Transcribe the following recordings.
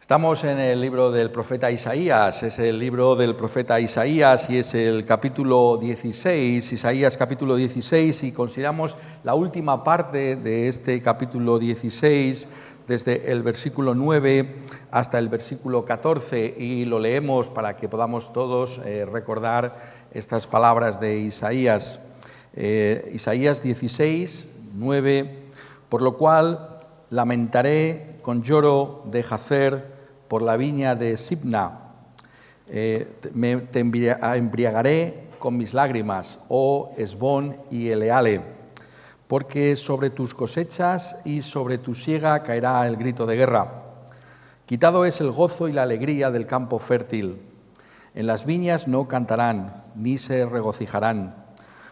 Estamos en el libro del profeta Isaías, es el libro del profeta Isaías y es el capítulo 16, Isaías capítulo 16, y consideramos la última parte de este capítulo 16, desde el versículo 9 hasta el versículo 14, y lo leemos para que podamos todos recordar estas palabras de Isaías. Isaías 16, 9, por lo cual lamentaré con lloro de Jazer por la viña de Sibna, te embriagaré con mis lágrimas, oh Hesbón y Eleale, porque sobre tus cosechas y sobre tu siega caerá el grito de guerra. Quitado es el gozo y la alegría del campo fértil. En las viñas no cantarán, ni se regocijarán.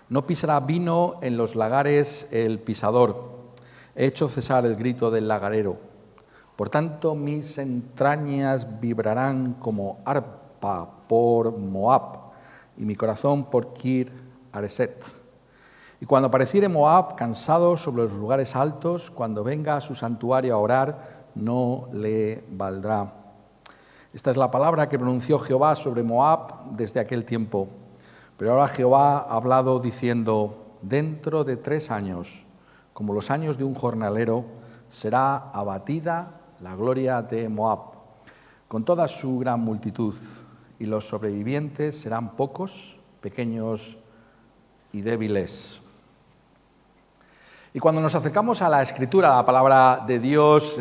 No pisará vino en los lagares el pisador. He hecho cesar el grito del lagarero. Por tanto, mis entrañas vibrarán como arpa por Moab, y mi corazón por Kir Hareset. Y cuando apareciere Moab cansado sobre los lugares altos, cuando venga a su santuario a orar, no le valdrá. Esta es la palabra que pronunció Jehová sobre Moab desde aquel tiempo. Pero ahora Jehová ha hablado diciendo: dentro de 3 años, como los años de un jornalero, será abatida la gloria de Moab, con toda su gran multitud, y los sobrevivientes serán pocos, pequeños y débiles. Y cuando nos acercamos a la Escritura, a la palabra de Dios,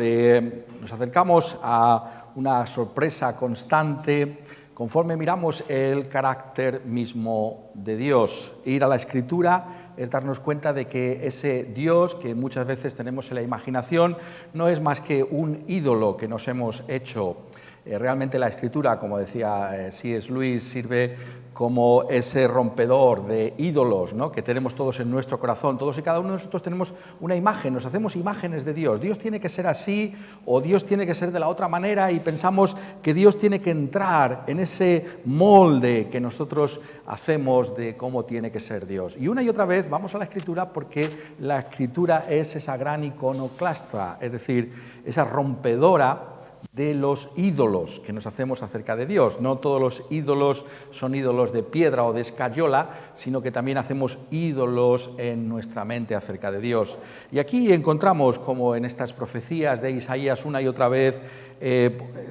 nos acercamos a una sorpresa constante conforme miramos el carácter mismo de Dios. Ir a la Escritura es darnos cuenta de que ese Dios que muchas veces tenemos en la imaginación no es más que un ídolo que nos hemos hecho. Realmente la Escritura, como decía C.S. Lewis, sirve como ese rompedor de ídolos, ¿no?, que tenemos todos en nuestro corazón. Todos y cada uno de nosotros tenemos una imagen, nos hacemos imágenes de Dios. Dios tiene que ser así o Dios tiene que ser de la otra manera, y pensamos que Dios tiene que entrar en ese molde que nosotros hacemos de cómo tiene que ser Dios. Y una y otra vez vamos a la Escritura porque la Escritura es esa gran iconoclasta, es decir, esa rompedora de los ídolos que nos hacemos acerca de Dios. No todos los ídolos son ídolos de piedra o de escayola, sino que también hacemos ídolos en nuestra mente acerca de Dios. Y aquí encontramos como en estas profecías de Isaías una y otra vez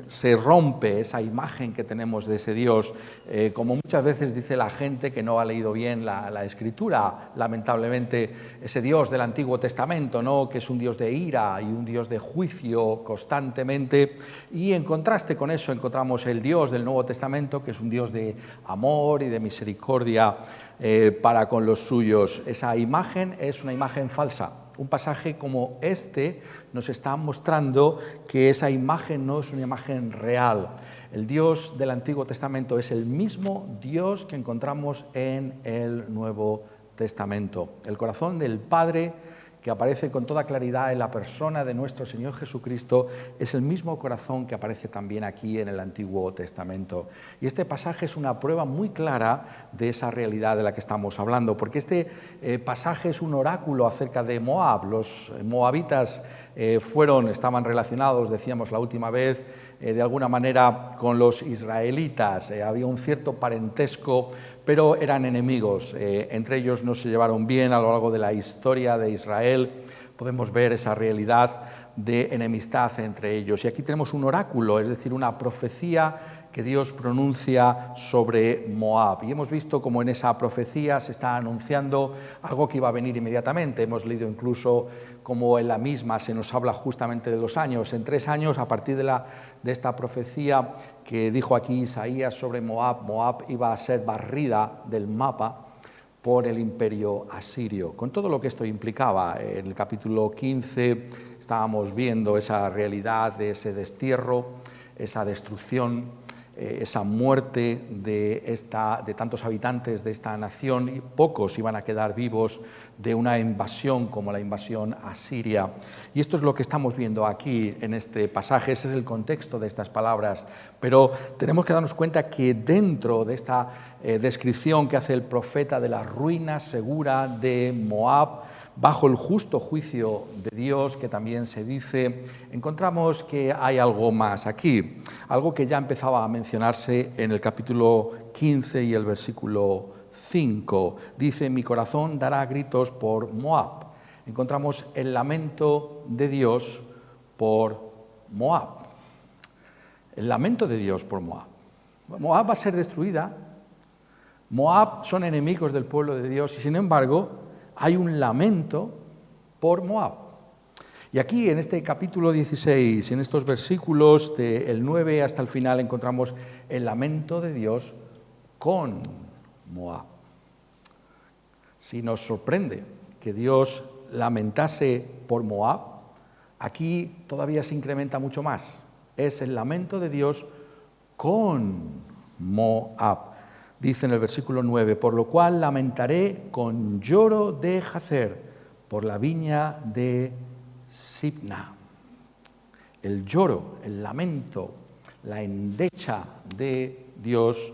se rompe esa imagen que tenemos de ese Dios. Como muchas veces dice la gente que no ha leído bien la Escritura, lamentablemente, ese Dios del Antiguo Testamento, ¿no?, que es un Dios de ira y un Dios de juicio constantemente. Y en contraste con eso encontramos el Dios del Nuevo Testamento, que es un Dios de amor y de misericordia para con los suyos. Esa imagen es una imagen falsa. Un pasaje como este nos está mostrando que esa imagen no es una imagen real. El Dios del Antiguo Testamento es el mismo Dios que encontramos en el Nuevo Testamento. El corazón del Padre, que aparece con toda claridad en la persona de nuestro Señor Jesucristo, es el mismo corazón que aparece también aquí en el Antiguo Testamento. Y este pasaje es una prueba muy clara de esa realidad de la que estamos hablando, porque este pasaje es un oráculo acerca de Moab. Los moabitas estaban relacionados, decíamos la última vez, de alguna manera con los israelitas. Había un cierto parentesco, pero eran enemigos. Entre ellos no se llevaron bien a lo largo de la historia de Israel. Podemos ver esa realidad de enemistad entre ellos. Y aquí tenemos un oráculo, es decir, una profecía que Dios pronuncia sobre Moab. Y hemos visto cómo en esa profecía se está anunciando algo que iba a venir inmediatamente. Hemos leído incluso cómo en la misma se nos habla justamente de los años. En 3 años, a partir de esta profecía que dijo aquí Isaías sobre Moab, Moab iba a ser barrida del mapa por el imperio asirio, con todo lo que esto implicaba. En el capítulo 15 estábamos viendo esa realidad de ese destierro, esa destrucción, esa muerte de tantos habitantes de esta nación, y pocos iban a quedar vivos de una invasión como la invasión asiria. Y esto es lo que estamos viendo aquí en este pasaje, ese es el contexto de estas palabras. Pero tenemos que darnos cuenta que dentro de esta descripción que hace el profeta de la ruina segura de Moab, bajo el justo juicio de Dios, que también se dice, encontramos que hay algo más aquí, algo que ya empezaba a mencionarse en el capítulo 15 y el versículo 5. Dice, mi corazón dará gritos por Moab. Encontramos el lamento de Dios por Moab. El lamento de Dios por Moab. Moab va a ser destruida. Moab son enemigos del pueblo de Dios y sin embargo hay un lamento por Moab. Y aquí en este capítulo 16, en estos versículos del 9 hasta el final, encontramos el lamento de Dios con Moab. Si nos sorprende que Dios lamentase por Moab, aquí todavía se incrementa mucho más. Es el lamento de Dios con Moab. Dice en el versículo 9, por lo cual lamentaré con lloro de Jazer por la viña de Sibna. El lloro, el lamento, la endecha de Dios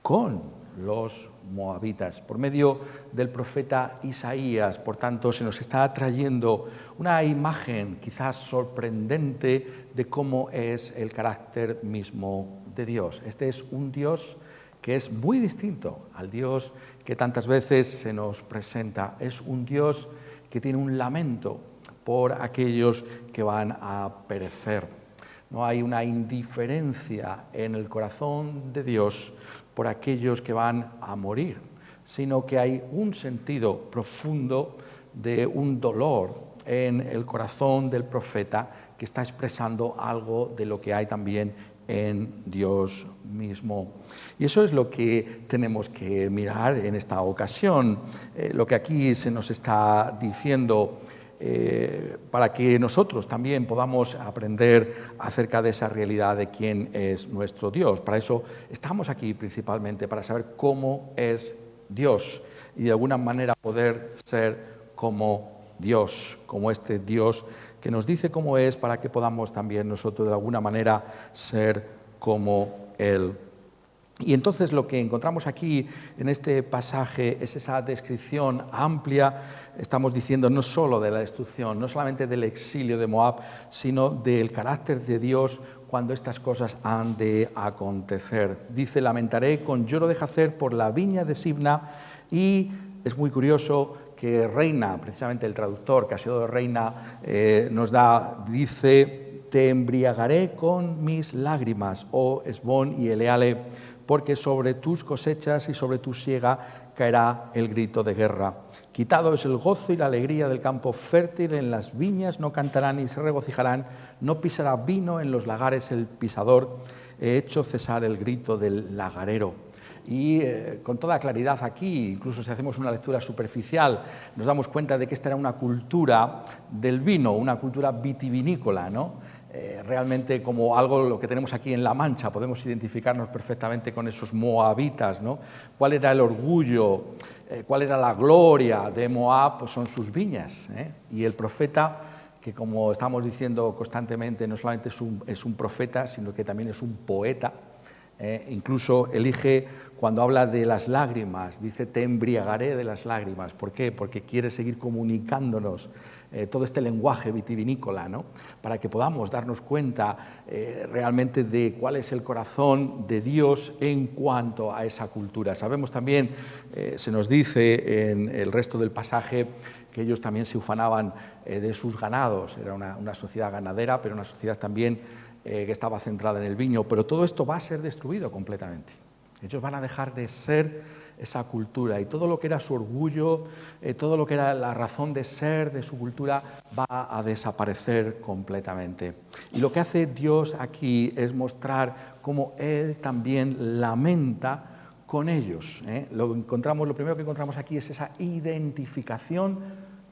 con los moabitas. Por medio del profeta Isaías, por tanto, se nos está trayendo una imagen quizás sorprendente de cómo es el carácter mismo de Dios. Este es un Dios que es muy distinto al Dios que tantas veces se nos presenta. Es un Dios que tiene un lamento por aquellos que van a perecer. No hay una indiferencia en el corazón de Dios por aquellos que van a morir, sino que hay un sentido profundo de un dolor en el corazón del profeta que está expresando algo de lo que hay también en Dios mismo. Y eso es lo que tenemos que mirar en esta ocasión, lo que aquí se nos está diciendo, para que nosotros también podamos aprender acerca de esa realidad de quién es nuestro Dios. Para eso estamos aquí principalmente, para saber cómo es Dios y de alguna manera poder ser como Dios, como este Dios que nos dice cómo es, para que podamos también nosotros de alguna manera ser como Él. Y entonces lo que encontramos aquí en este pasaje es esa descripción amplia, estamos diciendo no solo de la destrucción, no solamente del exilio de Moab, sino del carácter de Dios cuando estas cosas han de acontecer. Dice, lamentaré con lloro de Jazer por la viña de Sibna, y es muy curioso que Reina, precisamente el traductor, Casio de Reina, dice, te embriagaré con mis lágrimas, oh Esbón y Eleale, porque sobre tus cosechas y sobre tu siega caerá el grito de guerra. Quitado es el gozo y la alegría del campo fértil, en las viñas no cantarán ni se regocijarán, no pisará vino en los lagares el pisador, he hecho cesar el grito del lagarero. Y con toda claridad aquí, incluso si hacemos una lectura superficial, nos damos cuenta de que esta era una cultura del vino, una cultura vitivinícola, ¿no? Realmente como algo lo que tenemos aquí en La Mancha, podemos identificarnos perfectamente con esos moabitas, ¿no? ¿Cuál era el orgullo, cuál era la gloria de Moab? Pues son sus viñas, ¿eh? Y el profeta, que como estamos diciendo constantemente, no solamente es un profeta, sino que también es un poeta, incluso elige, cuando habla de las lágrimas, dice, te embriagaré de las lágrimas. ¿Por qué? Porque quiere seguir comunicándonos todo este lenguaje vitivinícola, ¿no? Para que podamos darnos cuenta realmente de cuál es el corazón de Dios en cuanto a esa cultura. Sabemos también, se nos dice en el resto del pasaje, que ellos también se ufanaban de sus ganados. Era una sociedad ganadera, pero una sociedad también que estaba centrada en el viño. Pero todo esto va a ser destruido completamente. Ellos van a dejar de ser esa cultura, y todo lo que era su orgullo, todo lo que era la razón de ser de su cultura va a desaparecer completamente. Y lo que hace Dios aquí es mostrar cómo Él también lamenta con ellos. Lo primero que encontramos aquí es esa identificación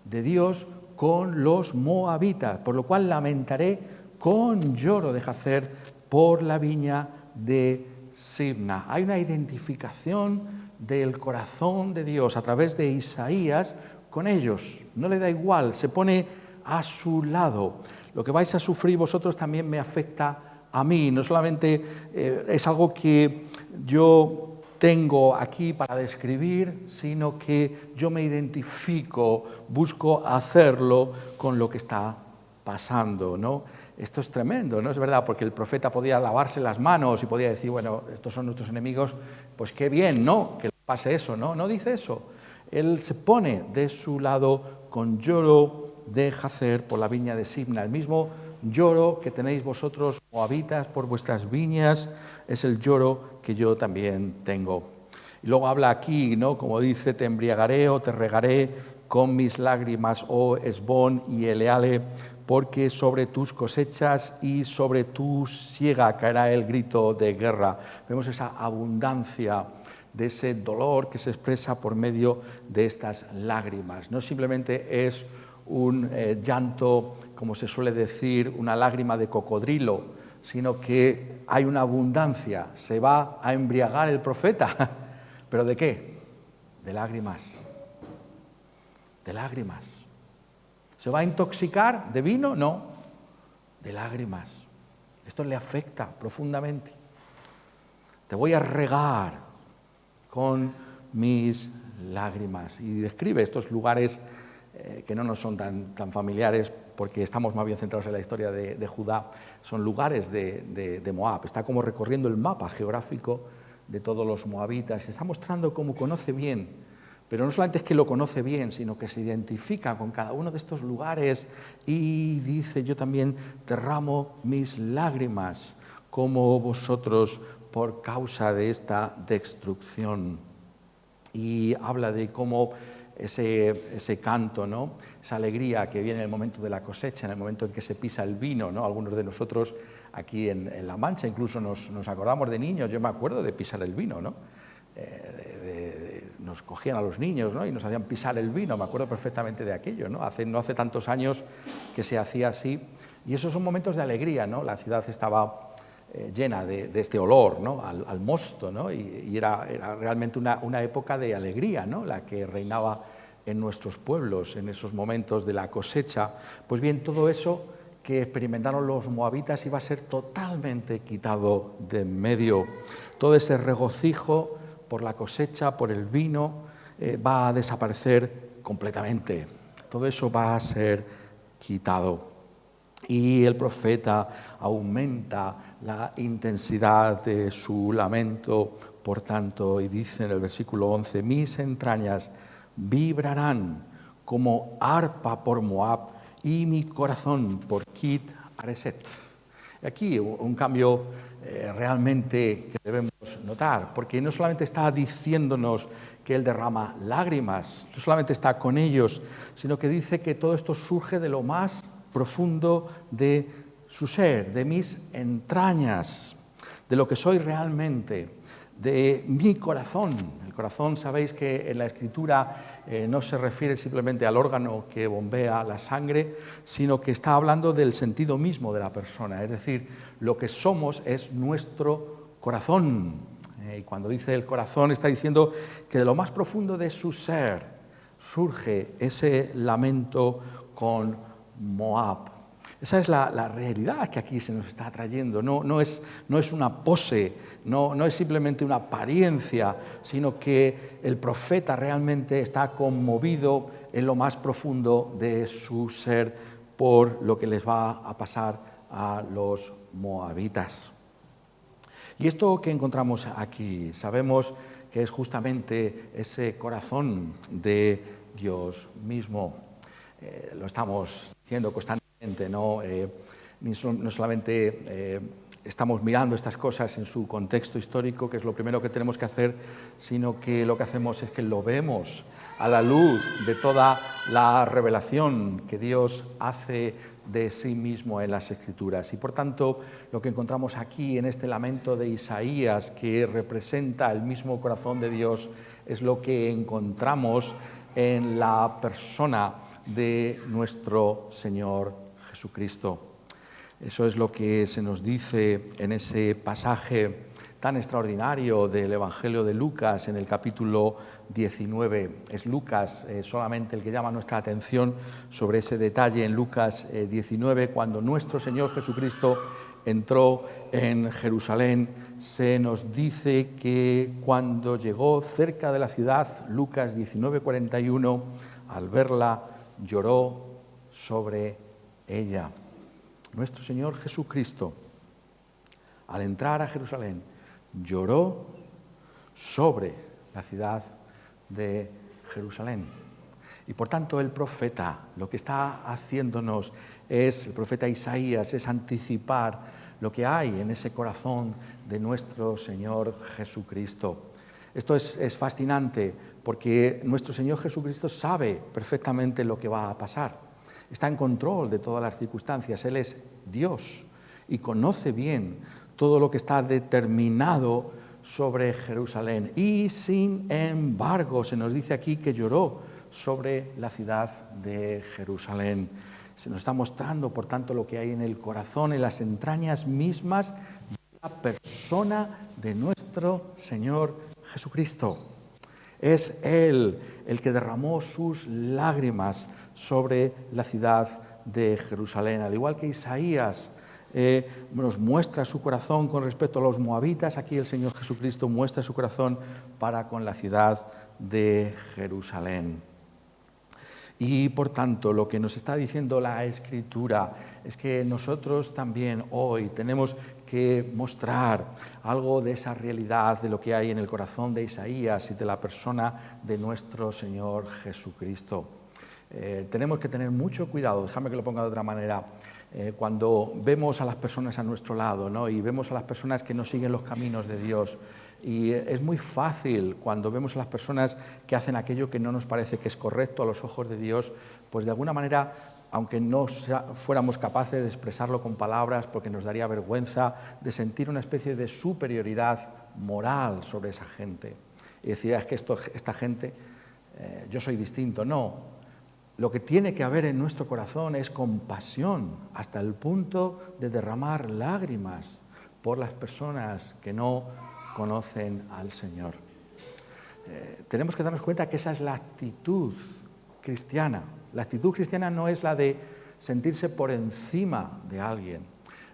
de Dios con los moabitas, por lo cual lamentaré con lloro de Jazer por la viña de Sibna. Hay una identificación del corazón de Dios a través de Isaías con ellos. No le da igual, se pone a su lado. Lo que vais a sufrir vosotros también me afecta a mí. No solamente es algo que yo tengo aquí para describir, sino que yo me identifico, busco hacerlo con lo que está pasando, ¿no? Esto es tremendo, ¿no? Es verdad, porque el profeta podía lavarse las manos y podía decir, bueno, estos son nuestros enemigos, pues qué bien, ¿no? Que pase eso, ¿no? No dice eso. Él se pone de su lado con lloro de Jazer por la viña de Sibna. El mismo lloro que tenéis vosotros, moabitas, por vuestras viñas, es el lloro que yo también tengo. Y luego habla aquí, ¿no? Como dice, te embriagaré o te regaré con mis lágrimas, oh Esbón y Eleale, porque sobre tus cosechas y sobre tu siega caerá el grito de guerra. Vemos esa abundancia de ese dolor que se expresa por medio de estas lágrimas. No simplemente es un llanto, como se suele decir, una lágrima de cocodrilo, sino que hay una abundancia. Se va a embriagar el profeta. ¿Pero de qué? De lágrimas. De lágrimas. ¿Se va a intoxicar de vino? No, de lágrimas. Esto le afecta profundamente. Te voy a regar con mis lágrimas. Y describe estos lugares que no nos son tan familiares porque estamos más bien centrados en la historia de Judá. Son lugares de Moab. Está como recorriendo el mapa geográfico de todos los moabitas. Está mostrando cómo conoce bien. Pero no solamente es que lo conoce bien, sino que se identifica con cada uno de estos lugares y dice, yo también derramo mis lágrimas como vosotros por causa de esta destrucción. Y habla de cómo ese canto, ¿no? Esa alegría que viene en el momento de la cosecha, en el momento en que se pisa el vino, ¿no? Algunos de nosotros aquí en La Mancha incluso nos acordamos de niños, yo me acuerdo de pisar el vino, ¿no? Nos cogían a los niños, ¿no? Y nos hacían pisar el vino, me acuerdo perfectamente de aquello, ¿no? No hace tantos años que se hacía así, y esos son momentos de alegría, ¿no? La ciudad estaba llena de este olor, ¿no? al mosto, ¿no? Y era realmente una época de alegría, ¿no? La que reinaba en nuestros pueblos en esos momentos de la cosecha. Pues bien, todo eso que experimentaron los moabitas iba a ser totalmente quitado de en medio. Todo ese regocijo por la cosecha, por el vino, va a desaparecer completamente. Todo eso va a ser quitado. Y el profeta aumenta la intensidad de su lamento, por tanto, y dice en el versículo 11, mis entrañas vibrarán como arpa por Moab y mi corazón por Kit Hareset. Aquí un cambio realmente que debemos notar, porque no solamente está diciéndonos que Él derrama lágrimas, no solamente está con ellos, sino que dice que todo esto surge de lo más profundo de su ser, de mis entrañas, de lo que soy realmente, de mi corazón. El corazón, sabéis que en la Escritura no se refiere simplemente al órgano que bombea la sangre, sino que está hablando del sentido mismo de la persona, es decir, lo que somos es nuestro corazón. Y cuando dice el corazón está diciendo que de lo más profundo de su ser surge ese lamento con Moab. Esa es la realidad que aquí se nos está trayendo. No es una pose, no es simplemente una apariencia, sino que el profeta realmente está conmovido en lo más profundo de su ser por lo que les va a pasar a los moabitas. Y esto que encontramos aquí, sabemos que es justamente ese corazón de Dios mismo. Lo estamos diciendo constantemente, ¿no? No solamente estamos mirando estas cosas en su contexto histórico, que es lo primero que tenemos que hacer, sino que lo que hacemos es que lo vemos a la luz de toda la revelación que Dios hace de sí mismo en las Escrituras. Y por tanto, lo que encontramos aquí en este lamento de Isaías, que representa el mismo corazón de Dios, es lo que encontramos en la persona de nuestro Señor Jesucristo. Eso es lo que se nos dice en ese pasaje tan extraordinario del Evangelio de Lucas en el capítulo 19. Es Lucas solamente el que llama nuestra atención sobre ese detalle en Lucas 19, cuando nuestro Señor Jesucristo entró en Jerusalén, se nos dice que cuando llegó cerca de la ciudad, Lucas 19:41, al verla lloró sobre ella. Nuestro Señor Jesucristo, al entrar a Jerusalén, lloró sobre la ciudad de Jerusalén. Y por tanto el profeta, lo que está haciéndonos el profeta Isaías, es anticipar lo que hay en ese corazón de nuestro Señor Jesucristo. Esto es fascinante porque nuestro Señor Jesucristo sabe perfectamente lo que va a pasar. Está en control de todas las circunstancias. Él es Dios y conoce bien todo lo que está determinado sobre Jerusalén. Y sin embargo, se nos dice aquí que lloró sobre la ciudad de Jerusalén. Se nos está mostrando, por tanto, lo que hay en el corazón, en las entrañas mismas de la persona de nuestro Señor Jesucristo. Es Él el que derramó sus lágrimas sobre la ciudad de Jerusalén. Al igual que Isaías nos muestra su corazón con respecto a los moabitas, aquí el Señor Jesucristo muestra su corazón para con la ciudad de Jerusalén. Y por tanto, lo que nos está diciendo la Escritura es que nosotros también hoy tenemos que mostrar algo de esa realidad, de lo que hay en el corazón de Isaías y de la persona de nuestro Señor Jesucristo. Tenemos que tener mucho cuidado, déjame que lo ponga de otra manera, cuando vemos a las personas a nuestro lado, ¿no? Y vemos a las personas que no siguen los caminos de Dios. Y es muy fácil cuando vemos a las personas que hacen aquello que no nos parece que es correcto a los ojos de Dios, pues de alguna manera, aunque no fuéramos capaces de expresarlo con palabras porque nos daría vergüenza, de sentir una especie de superioridad moral sobre esa gente. Y decir, es que esta gente, yo soy distinto. No, lo que tiene que haber en nuestro corazón es compasión hasta el punto de derramar lágrimas por las personas que no conocen al Señor. Tenemos que darnos cuenta que esa es la actitud cristiana. La actitud cristiana no es la de sentirse por encima de alguien.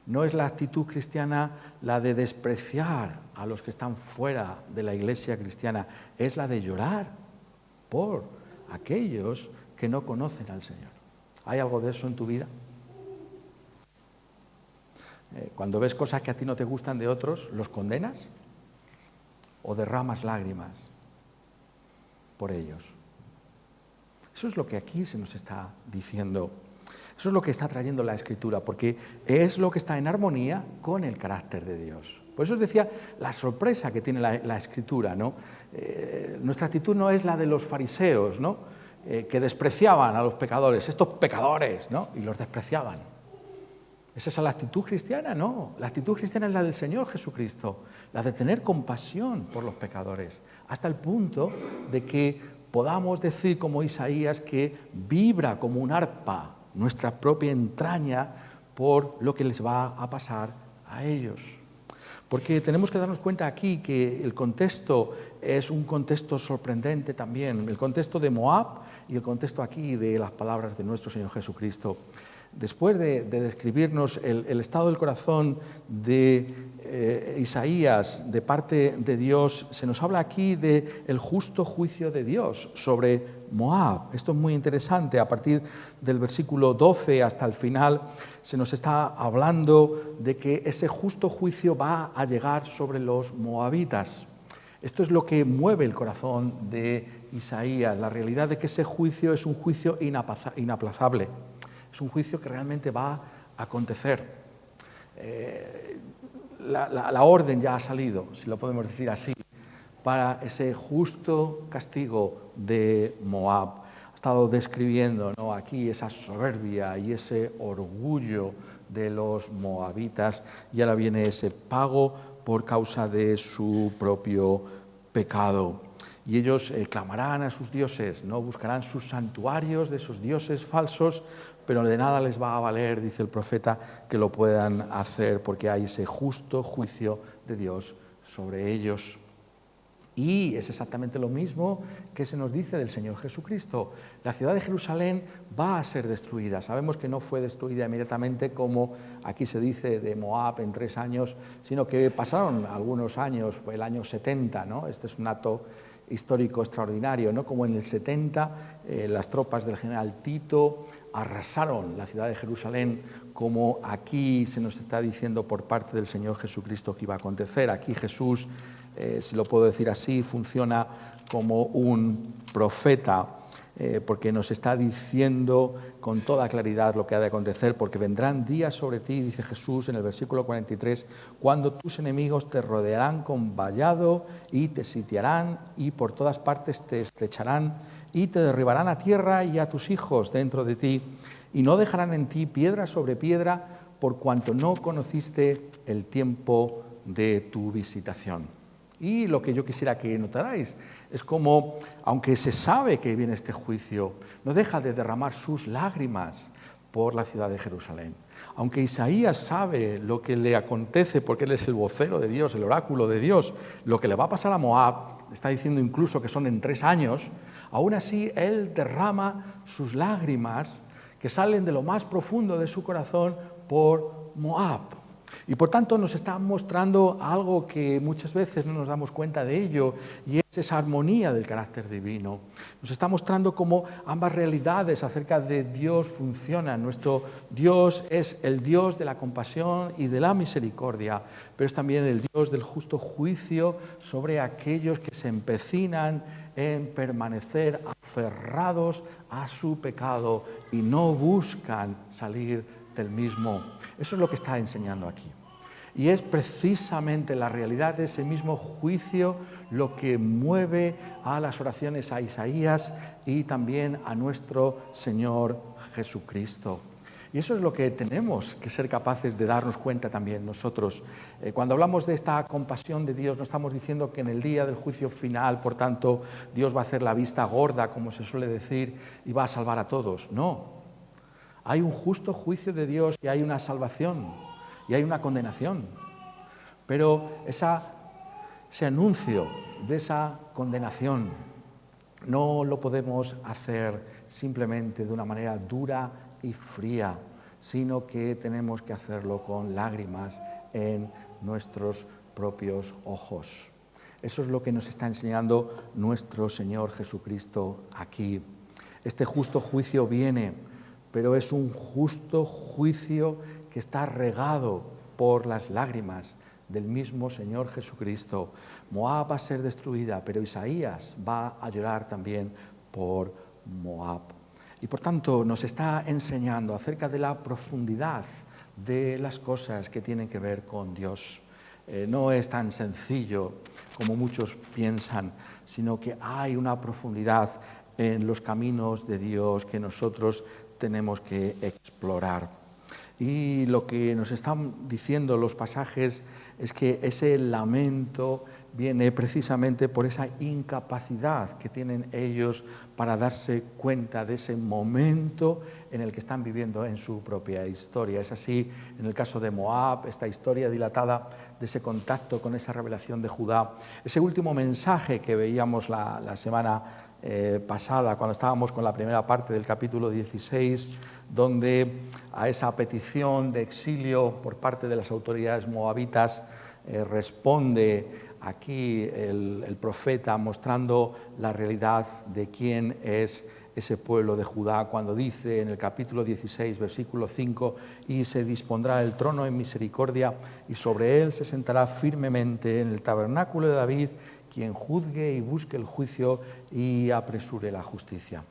No es la actitud cristiana la de despreciar a los que están fuera de la iglesia cristiana. Es la de llorar por aquellos que no conocen al Señor. ¿Hay algo de eso en tu vida? Cuando ves cosas que a ti no te gustan de otros, ¿los condenas? ¿O derramas lágrimas por ellos? Eso es lo que aquí se nos está diciendo. Eso es lo que está trayendo la Escritura, porque es lo que está en armonía con el carácter de Dios. Por eso os decía la sorpresa que tiene la Escritura, ¿no? Nuestra actitud no es la de los fariseos, ¿no? Que despreciaban a los pecadores, estos pecadores, ¿no? Y los despreciaban. ¿Es esa la actitud cristiana? No, la actitud cristiana es la del Señor Jesucristo, la de tener compasión por los pecadores, hasta el punto de que podamos decir como Isaías que vibra como un arpa nuestra propia entraña por lo que les va a pasar a ellos. Porque tenemos que darnos cuenta aquí que el contexto es un contexto sorprendente también, el contexto de Moab y el contexto aquí de las palabras de nuestro Señor Jesucristo. Después de describirnos el estado del corazón de Isaías de parte de Dios, se nos habla aquí del justo juicio de Dios sobre Moab. Esto es muy interesante. A partir del versículo 12 hasta el final se nos está hablando de que ese justo juicio va a llegar sobre los moabitas. Esto es lo que mueve el corazón de Isaías, la realidad de que ese juicio es un juicio inaplazable. Es un juicio que realmente va a acontecer. La orden ya ha salido, si lo podemos decir así, para ese justo castigo de Moab. Ha estado describiendo, ¿no?, aquí esa soberbia y ese orgullo de los moabitas, y ahora viene ese pago por causa de su propio pecado. Y ellos clamarán a sus dioses, ¿no? Buscarán sus santuarios de esos dioses falsos, pero de nada les va a valer, dice el profeta, que lo puedan hacer, porque hay ese justo juicio de Dios sobre ellos. Y es exactamente lo mismo que se nos dice del Señor Jesucristo. La ciudad de Jerusalén va a ser destruida. Sabemos que no fue destruida inmediatamente, como aquí se dice de Moab en 3 años, sino que pasaron algunos años, fue el año 70, ¿no? Este es un dato histórico extraordinario, ¿no? Como en el 70 las tropas del general Tito arrasaron la ciudad de Jerusalén, como aquí se nos está diciendo por parte del Señor Jesucristo que iba a acontecer. Aquí Jesús, si lo puedo decir así, funciona como un profeta, porque nos está diciendo con toda claridad lo que ha de acontecer, porque vendrán días sobre ti, dice Jesús en el versículo 43, cuando tus enemigos te rodearán con vallado y te sitiarán y por todas partes te estrecharán y te derribarán a tierra y a tus hijos dentro de ti, y no dejarán en ti piedra sobre piedra, por cuanto no conociste el tiempo de tu visitación. Y lo que yo quisiera que notarais es como, aunque se sabe que viene este juicio, no deja de derramar sus lágrimas por la ciudad de Jerusalén. Aunque Isaías sabe lo que le acontece, porque él es el vocero de Dios, el oráculo de Dios, lo que le va a pasar a Moab, está diciendo incluso que son en 3 años, aún así él derrama sus lágrimas que salen de lo más profundo de su corazón por Moab. Y por tanto nos está mostrando algo que muchas veces no nos damos cuenta de ello, y es esa armonía del carácter divino. Nos está mostrando cómo ambas realidades acerca de Dios funcionan. Nuestro Dios es el Dios de la compasión y de la misericordia, pero es también el Dios del justo juicio sobre aquellos que se empecinan en permanecer aferrados a su pecado y no buscan salir del mismo. Eso es lo que está enseñando aquí. Y es precisamente la realidad de ese mismo juicio lo que mueve a las oraciones a Isaías y también a nuestro Señor Jesucristo. Y eso es lo que tenemos que ser capaces de darnos cuenta también nosotros. Cuando hablamos de esta compasión de Dios, no estamos diciendo que en el día del juicio final, por tanto, Dios va a hacer la vista gorda, como se suele decir, y va a salvar a todos. No. Hay un justo juicio de Dios y hay una salvación y hay una condenación. Pero ese anuncio de esa condenación no lo podemos hacer simplemente de una manera dura y fría, sino que tenemos que hacerlo con lágrimas en nuestros propios ojos. Eso es lo que nos está enseñando nuestro Señor Jesucristo aquí. Este justo juicio viene, pero es un justo juicio que está regado por las lágrimas del mismo Señor Jesucristo. Moab va a ser destruida, pero Isaías va a llorar también por Moab. Y por tanto nos está enseñando acerca de la profundidad de las cosas que tienen que ver con Dios. No es tan sencillo como muchos piensan, sino que hay una profundidad en los caminos de Dios que nosotros tenemos que explorar. Y lo que nos están diciendo los pasajes es que ese lamento viene precisamente por esa incapacidad que tienen ellos para darse cuenta de ese momento en el que están viviendo en su propia historia. Es así en el caso de Moab, esta historia dilatada de ese contacto con esa revelación de Judá. Ese último mensaje que veíamos la semana pasada, cuando estábamos con la primera parte del capítulo 16, donde a esa petición de exilio por parte de las autoridades moabitas responde aquí el profeta mostrando la realidad de quién es ese pueblo de Judá, cuando dice en el capítulo 16, versículo 5, y se dispondrá el trono en misericordia y sobre él se sentará firmemente en el tabernáculo de David quien juzgue y busque el juicio y apresure la justicia.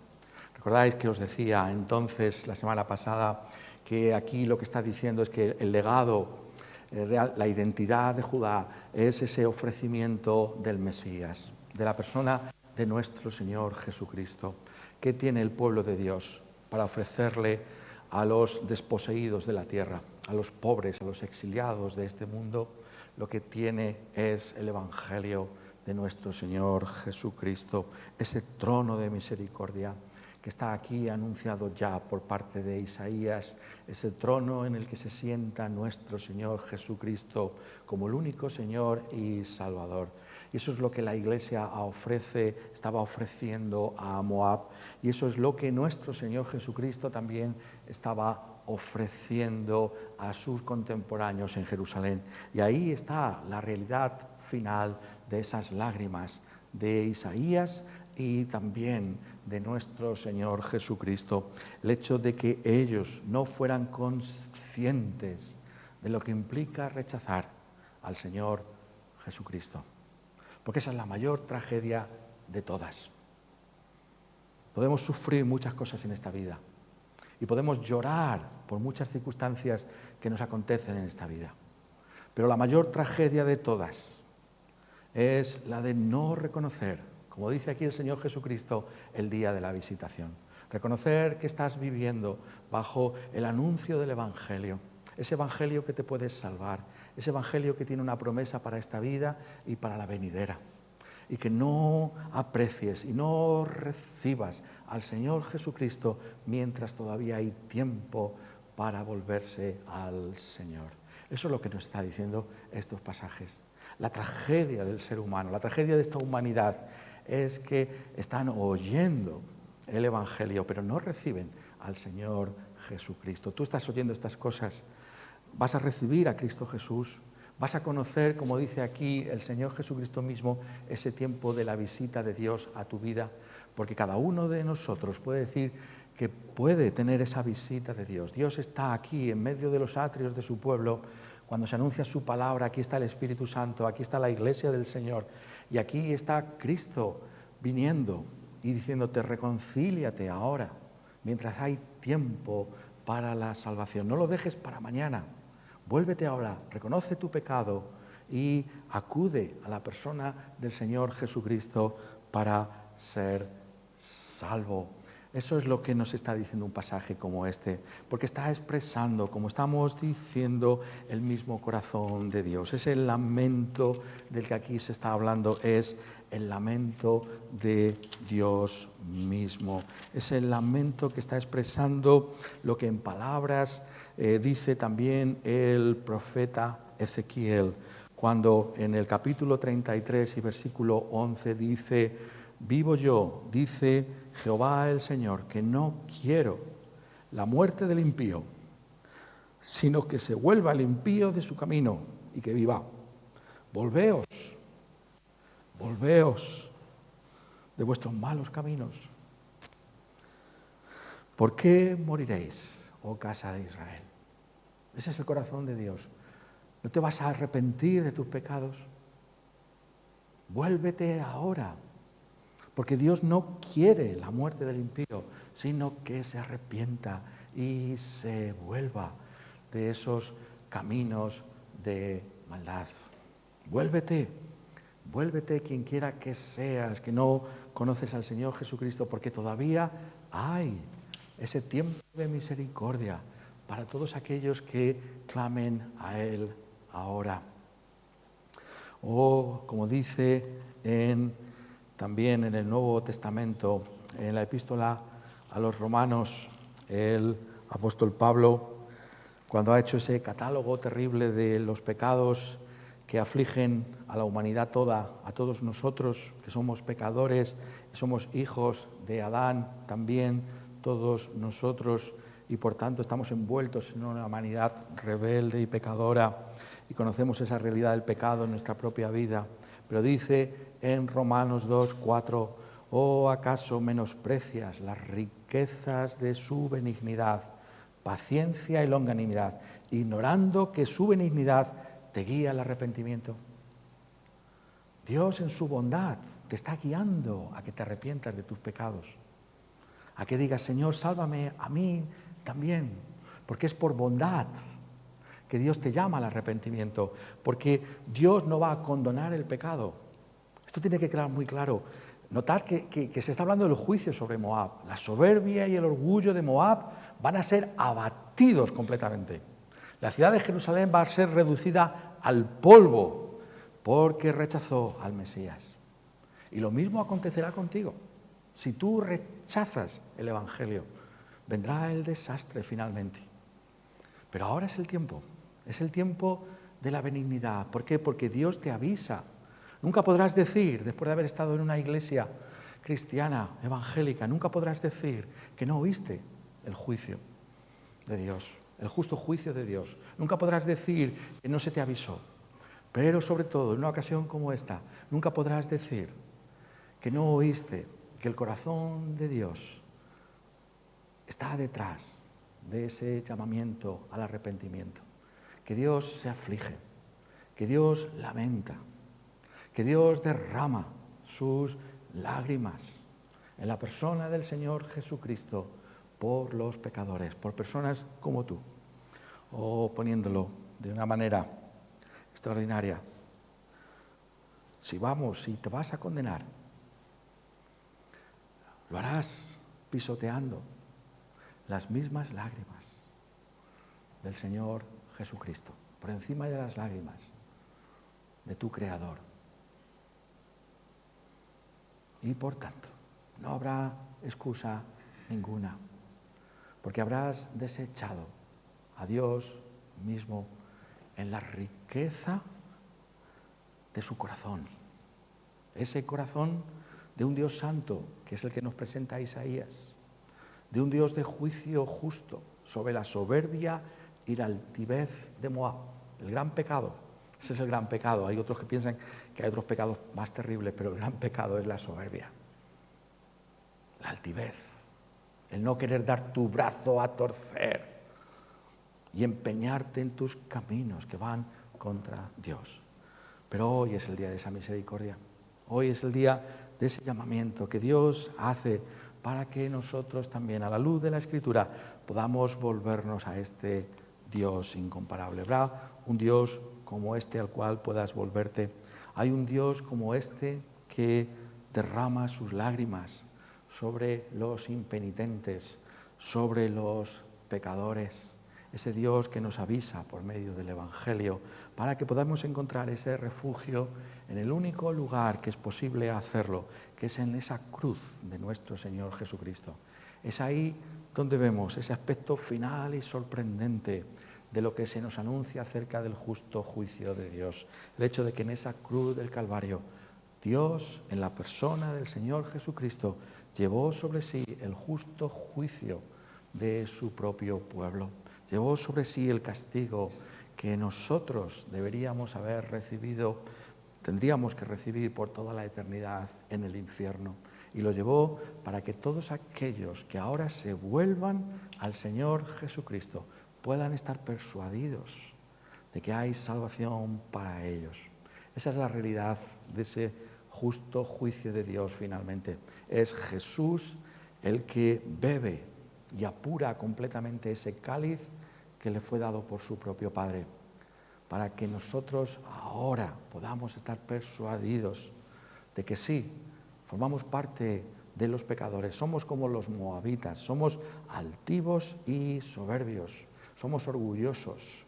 ¿Recordáis que os decía entonces la semana pasada que aquí lo que está diciendo es que el legado real, la identidad de Judá es ese ofrecimiento del Mesías, de la persona de nuestro Señor Jesucristo? ¿Qué tiene el pueblo de Dios para ofrecerle a los desposeídos de la tierra, a los pobres, a los exiliados de este mundo? Lo que tiene es el Evangelio de nuestro Señor Jesucristo, ese trono de misericordia que está aquí anunciado ya por parte de Isaías, ese trono en el que se sienta nuestro Señor Jesucristo como el único Señor y Salvador. Y eso es lo que la Iglesia estaba ofreciendo a Moab, y eso es lo que nuestro Señor Jesucristo también estaba ofreciendo a sus contemporáneos en Jerusalén. Y ahí está la realidad final de esas lágrimas de Isaías y también de nuestro Señor Jesucristo. El hecho de que ellos no fueran conscientes de lo que implica rechazar al Señor Jesucristo. Porque esa es la mayor tragedia de todas. Podemos sufrir muchas cosas en esta vida y podemos llorar por muchas circunstancias que nos acontecen en esta vida. Pero la mayor tragedia de todas es la de no reconocer, como dice aquí el Señor Jesucristo, el día de la visitación. Reconocer que estás viviendo bajo el anuncio del Evangelio, ese Evangelio que te puede salvar, ese Evangelio que tiene una promesa para esta vida y para la venidera. Y que no aprecies y no recibas al Señor Jesucristo mientras todavía hay tiempo para volverse al Señor. Eso es lo que nos está diciendo estos pasajes. La tragedia del ser humano, la tragedia de esta humanidad es que están oyendo el Evangelio, pero no reciben al Señor Jesucristo. Tú estás oyendo estas cosas, vas a recibir a Cristo Jesús, vas a conocer, como dice aquí el Señor Jesucristo mismo, ese tiempo de la visita de Dios a tu vida, porque cada uno de nosotros puede decir que puede tener esa visita de Dios. Dios está aquí en medio de los atrios de su pueblo. Cuando se anuncia su palabra, aquí está el Espíritu Santo, aquí está la iglesia del Señor y aquí está Cristo viniendo y diciéndote: reconcíliate ahora, mientras hay tiempo para la salvación. No lo dejes para mañana. Vuélvete ahora, reconoce tu pecado y acude a la persona del Señor Jesucristo para ser salvo. Eso es lo que nos está diciendo un pasaje como este, porque está expresando, como estamos diciendo, el mismo corazón de Dios. Es el lamento del que aquí se está hablando, es el lamento de Dios mismo. Es el lamento que está expresando lo que en palabras dice también el profeta Ezequiel, cuando en el capítulo 33 y versículo 11 dice: vivo yo, dice Jehová el Señor, que no quiero la muerte del impío, sino que se vuelva el impío de su camino y que viva. Volveos de vuestros malos caminos. ¿Por qué moriréis, oh casa de Israel? Ese es el corazón de Dios. ¿No te vas a arrepentir de tus pecados? Vuélvete ahora. Porque Dios no quiere la muerte del impío, sino que se arrepienta y se vuelva de esos caminos de maldad. Vuélvete quien quiera que seas, que no conoces al Señor Jesucristo, porque todavía hay ese tiempo de misericordia para todos aquellos que clamen a Él ahora. O como dice también en el Nuevo Testamento, en la epístola a los Romanos, el apóstol Pablo, cuando ha hecho ese catálogo terrible de los pecados que afligen a la humanidad toda, a todos nosotros que somos pecadores, somos hijos de Adán también, todos nosotros, y por tanto estamos envueltos en una humanidad rebelde y pecadora y conocemos esa realidad del pecado en nuestra propia vida. Pero dice en Romanos 2:4: ¿o acaso menosprecias las riquezas de su benignidad, paciencia y longanimidad, ignorando que su benignidad te guía al arrepentimiento? Dios en su bondad te está guiando a que te arrepientas de tus pecados, a que digas: Señor, sálvame a mí también, porque es por bondad que Dios te llama al arrepentimiento, porque Dios no va a condonar el pecado. Esto tiene que quedar muy claro. Notad que se está hablando del juicio sobre Moab. La soberbia y el orgullo de Moab van a ser abatidos completamente. La ciudad de Jerusalén va a ser reducida al polvo porque rechazó al Mesías. Y lo mismo acontecerá contigo. si tú rechazas el Evangelio, vendrá el desastre finalmente. Pero ahora es el tiempo de la benignidad. ¿Por qué? Porque Dios te avisa. Nunca podrás decir, después de haber estado en una iglesia cristiana, evangélica, nunca podrás decir que no oíste el juicio de Dios, el justo juicio de Dios. Nunca podrás decir que no se te avisó. Pero sobre todo, en una ocasión como esta, nunca podrás decir que no oíste que el corazón de Dios está detrás de ese llamamiento al arrepentimiento. Que Dios se aflige, que Dios lamenta, que Dios derrama sus lágrimas en la persona del Señor Jesucristo por los pecadores, por personas como tú. O poniéndolo de una manera extraordinaria, si te vas a condenar, lo harás pisoteando las mismas lágrimas del Señor Jesucristo, por encima de las lágrimas de tu Creador. Y por tanto, no habrá excusa ninguna, porque habrás desechado a Dios mismo en la riqueza de su corazón. Ese corazón de un Dios santo, que es el que nos presenta Isaías, de un Dios de juicio justo sobre la soberbia y la altivez de Moab, el gran pecado. Ese es el gran pecado. Hay otros que piensan que hay otros pecados más terribles, pero el gran pecado es la soberbia, la altivez, el no querer dar tu brazo a torcer y empeñarte en tus caminos que van contra Dios. Pero hoy es el día de esa misericordia. Hoy es el día de ese llamamiento que Dios hace para que nosotros también, a la luz de la Escritura, podamos volvernos a este Dios incomparable. Habrá un Dios como este al cual puedas volverte. Hay un Dios como este que derrama sus lágrimas sobre los impenitentes, sobre los pecadores. Ese Dios que nos avisa por medio del Evangelio para que podamos encontrar ese refugio en el único lugar que es posible hacerlo, que es en esa cruz de nuestro Señor Jesucristo. Es ahí donde vemos ese aspecto final y sorprendente de lo que se nos anuncia acerca del justo juicio de Dios. El hecho de que en esa cruz del Calvario, Dios, en la persona del Señor Jesucristo, llevó sobre sí el justo juicio de su propio pueblo. Llevó sobre sí el castigo que nosotros deberíamos haber recibido, tendríamos que recibir por toda la eternidad en el infierno. Y lo llevó para que todos aquellos que ahora se vuelvan al Señor Jesucristo puedan estar persuadidos de que hay salvación para ellos. Esa es la realidad de ese justo juicio de Dios finalmente. Es Jesús el que bebe y apura completamente ese cáliz que le fue dado por su propio Padre, para que nosotros ahora podamos estar persuadidos de que sí, formamos parte de los pecadores, somos como los moabitas, somos altivos y soberbios, somos orgullosos,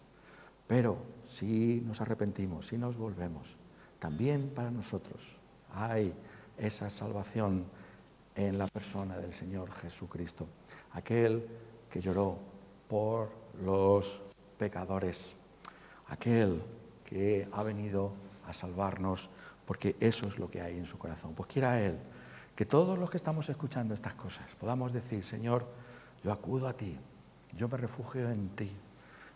pero si nos arrepentimos, si nos volvemos, también para nosotros hay esa salvación en la persona del Señor Jesucristo, aquel que lloró por los pecadores, aquel que ha venido a salvarnos, porque eso es lo que hay en su corazón. Pues quiera Él que todos los que estamos escuchando estas cosas podamos decir: Señor, yo acudo a ti, yo me refugio en ti,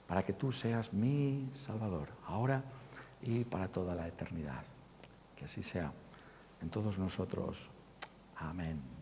para que tú seas mi Salvador, ahora y para toda la eternidad. Que así sea en todos nosotros. Amén.